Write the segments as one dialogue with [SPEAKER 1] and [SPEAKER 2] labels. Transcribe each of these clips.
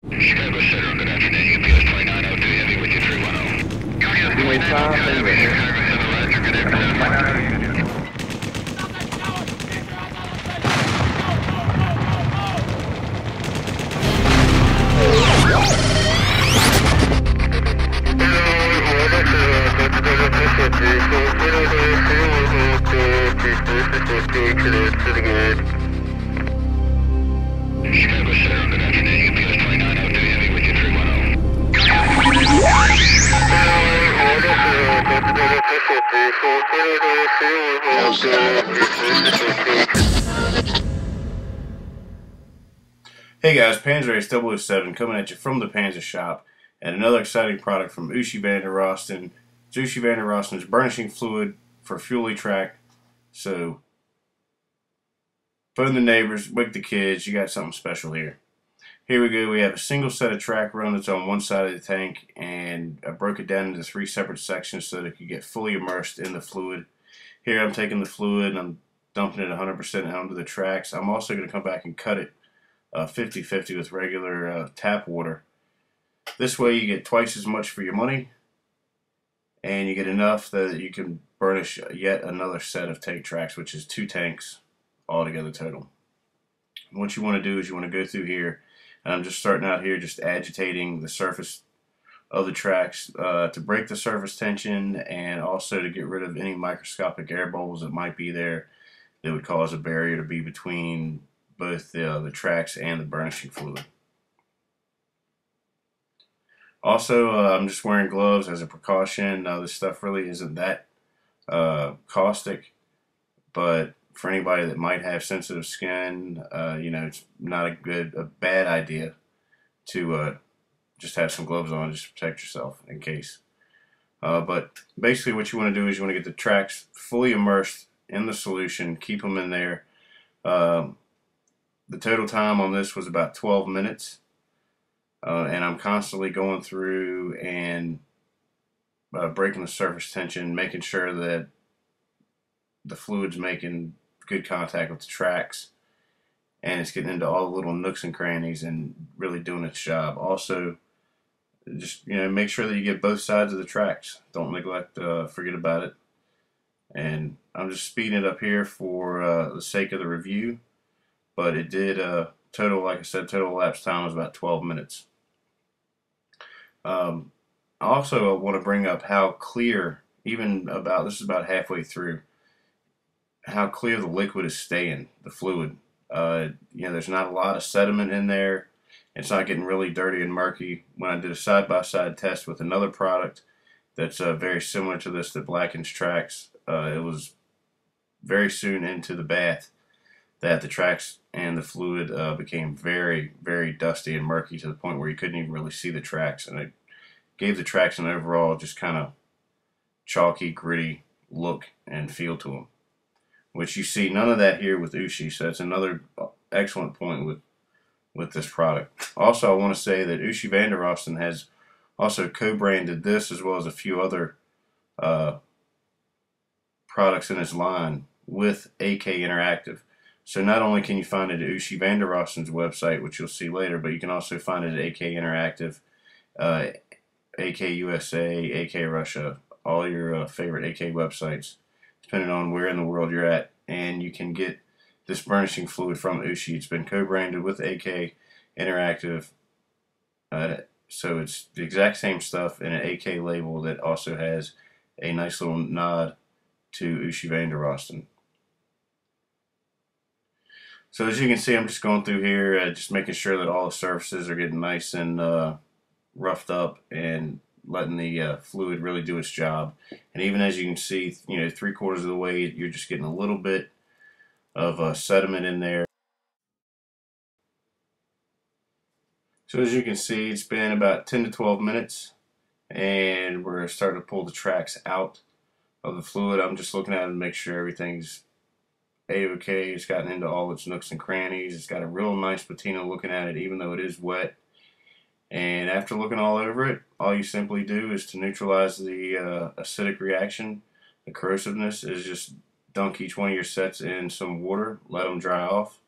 [SPEAKER 1] Chicago Center, good afternoon. UPS 2902 Heavy with you 310. UPS 2902 Heavy, Chicago Center, Roger, good afternoon. Chicago Center, good afternoon. UPS 2902 Heavy with you 310.
[SPEAKER 2] Hey guys, Panzer Ace 007 coming at you from the Panzer Shop, and another exciting product from Uschi Rosten. It's Uschi Rosten's burnishing fluid for Friulmodel Tracks. So, phone the neighbors, wake the kids, you got something special here. Here we go, we have a single set of track run that's on one side of the tank, and I broke it down into 3 separate sections so that it could get fully immersed in the fluid. Here I'm taking the fluid and I'm dumping it 100% onto the tracks. I'm also going to come back and cut it 50-50 with regular tap water. This way you get twice as much for your money, and you get enough that you can burnish yet another set of tank tracks, which is 2 tanks altogether total. And what you want to do is you want to go through here, and I'm just starting out here just agitating the surface of the tracks to break the surface tension, and also to get rid of any microscopic air bubbles that might be there that would cause a barrier to be between both the tracks and the burnishing fluid. Also, I'm just wearing gloves as a precaution. This stuff really isn't that caustic, but for anybody that might have sensitive skin, you know, it's not a bad idea to just have some gloves on just to protect yourself in case. But basically what you want to do is you want to get the tracks fully immersed in the solution, keep them in there. The total time on this was about 12 minutes, and I'm constantly going through and breaking the surface tension, making sure that the fluid's making good contact with the tracks, and it's getting into all the little nooks and crannies and really doing its job. Also, just make sure that you get both sides of the tracks. Don't neglect, forget about it. And I'm just speeding it up here for the sake of the review. But it did total, like I said, total elapsed time was about 12 minutes. I also want to bring up how clear, even about, this is about halfway through, how clear the liquid is staying, the fluid. There's not a lot of sediment in there. It's not getting really dirty and murky. When I did a side-by-side test with another product that's very similar to this that blackens tracks, it was very soon into the bath that the tracks and the fluid became very, very dusty and murky to the point where you couldn't even really see the tracks, and it gave the tracks an overall just kind of chalky, gritty look and feel to them, which you see none of that here with Uschi. So that's another excellent point with this product. Also, I want to say that Uschi Rosten has also co-branded this as well as a few other products in his line with AK Interactive. So not only can you find it at Uschi Rosten's website, which you'll see later, but you can also find it at AK Interactive, AK USA, AK Russia, all your favorite AK websites, depending on where in the world you're at. And you can get this burnishing fluid from Uschi. It's been co-branded with AK Interactive, so it's the exact same stuff in an AK label that also has a nice little nod to Uschi Rosten. So as you can see, I'm just going through here, just making sure that all the surfaces are getting nice and roughed up and letting the fluid really do its job. And even as you can see, 3/4 of the way, you're just getting a little bit of sediment in there. So as you can see, it's been about 10 to 12 minutes, and we're starting to pull the tracks out of the fluid. I'm just looking at it and make sure everything's A-okay. It's gotten into all its nooks and crannies. It's got a real nice patina looking at it, even though it is wet. And after looking all over it, all you simply do is to neutralize the acidic reaction, the corrosiveness, is just dunk each one of your sets in some water, let them dry off.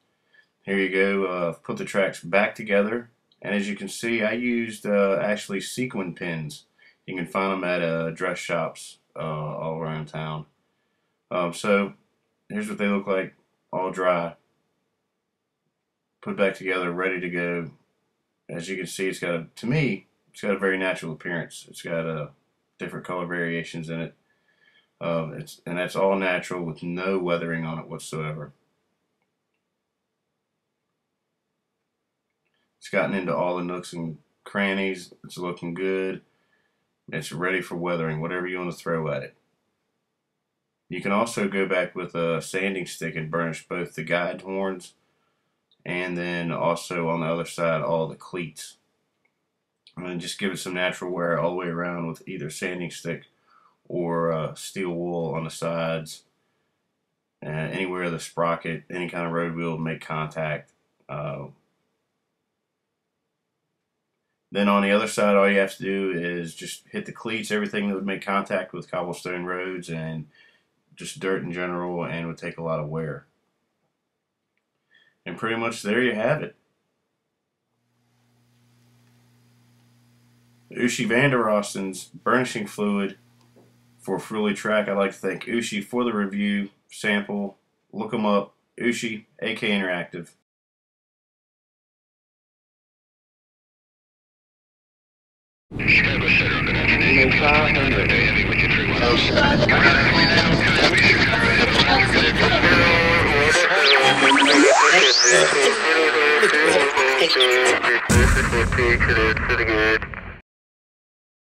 [SPEAKER 2] Here you go. Put the tracks back together And as you can see, I used actually sequin pins. You can find them at dress shops all around town. So here's what they look like, all dry, put back together, ready to go. As you can see, it's got to me, it's got a very natural appearance. It's got different color variations in it. And that's all natural with no weathering on it whatsoever. It's gotten into all the nooks and crannies. It's looking good. It's ready for weathering, whatever you want to throw at it. You can also go back with a sanding stick and burnish both the guide horns and then also on the other side all the cleats. And just give it some natural wear all the way around with either sanding stick or steel wool on the sides, anywhere the sprocket, any kind of road wheel make contact. Then on the other side, all you have to do is just hit the cleats, everything that would make contact with cobblestone roads and just dirt in general, and would take a lot of wear. And pretty much there you have it. Uschi van der Rosten's burnishing fluid for Friulmodel Tracks. I'd like to thank Uschi for the review, sample. Look them up. Uschi, AK Interactive.
[SPEAKER 1] Chicago Center, good afternoon. Heavy with you 310.